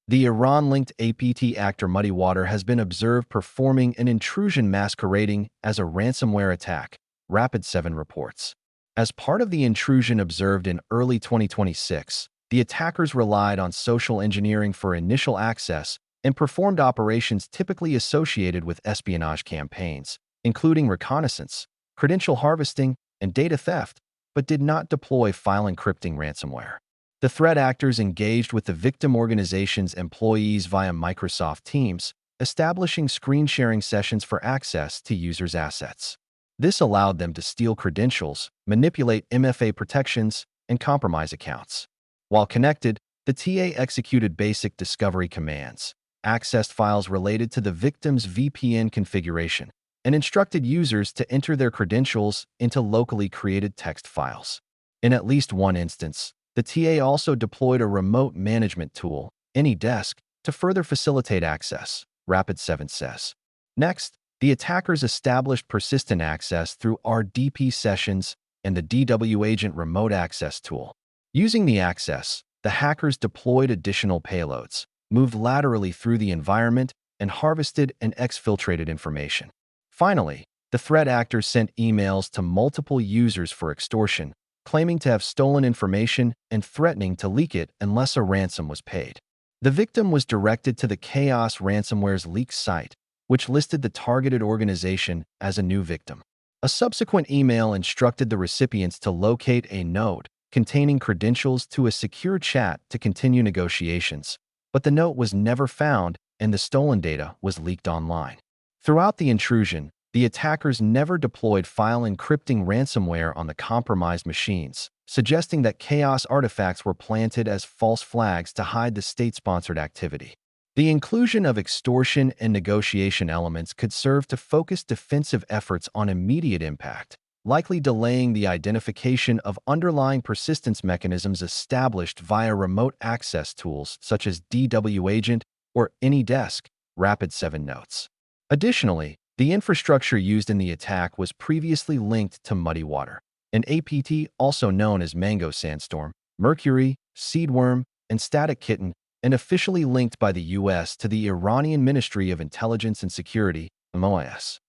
The Iran-linked APT actor MuddyWater has been observed performing an intrusion masquerading as a ransomware attack, Rapid7 reports. As part of the intrusion observed in early 2026, the attackers relied on social engineering for initial access and performed operations typically associated with espionage campaigns, including reconnaissance, credential harvesting, and data theft, but did not deploy file encrypting ransomware. The threat actors engaged with the victim organization's employees via Microsoft Teams, establishing screen-sharing sessions for access to users' assets. This allowed them to steal credentials, manipulate MFA protections, and compromise accounts. While connected, the TA executed basic discovery commands, accessed files related to the victim's VPN configuration, and instructed users to enter their credentials into locally created text files. In at least one instance, the TA also deployed a remote management tool, AnyDesk, to further facilitate access, Rapid7 says. Next, the attackers established persistent access through RDP sessions and the DW Agent remote access tool. Using the access, the hackers deployed additional payloads, moved laterally through the environment, and harvested and exfiltrated information. Finally, the threat actors sent emails to multiple users for extortion, claiming to have stolen information and threatening to leak it unless a ransom was paid. The victim was directed to the Chaos Ransomware's leaked site, which listed the targeted organization as a new victim. A subsequent email instructed the recipients to locate a node containing credentials to a secure chat to continue negotiations, but the note was never found and the stolen data was leaked online. Throughout the intrusion, the attackers never deployed file encrypting ransomware on the compromised machines, suggesting that Chaos artifacts were planted as false flags to hide the state-sponsored activity. The inclusion of extortion and negotiation elements could serve to focus defensive efforts on immediate impact, likely delaying the identification of underlying persistence mechanisms established via remote access tools such as DW Agent or AnyDesk, Rapid7 notes. Additionally, the infrastructure used in the attack was previously linked to MuddyWater, an APT also known as Mango Sandstorm, Mercury, Seedworm, and Static Kitten, and officially linked by the U.S. to the Iranian Ministry of Intelligence and Security, MOIS.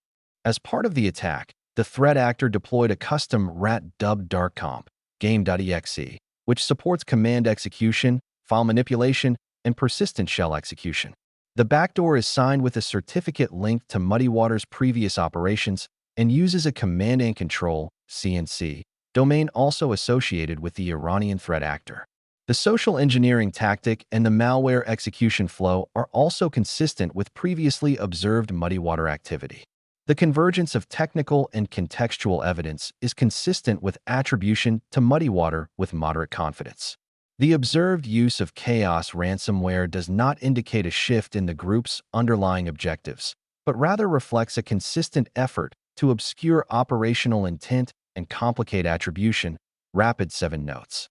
As part of the attack, the threat actor deployed a custom rat dubbed darkcomp, game.exe, which supports command execution, file manipulation, and persistent shell execution. The backdoor is signed with a certificate linked to MuddyWater's previous operations and uses a command and control (CNC) domain also associated with the Iranian threat actor. The social engineering tactic and the malware execution flow are also consistent with previously observed MuddyWater activity. The convergence of technical and contextual evidence is consistent with attribution to MuddyWater with moderate confidence. The observed use of Chaos ransomware does not indicate a shift in the group's underlying objectives, but rather reflects a consistent effort to obscure operational intent and complicate attribution, Rapid7 notes.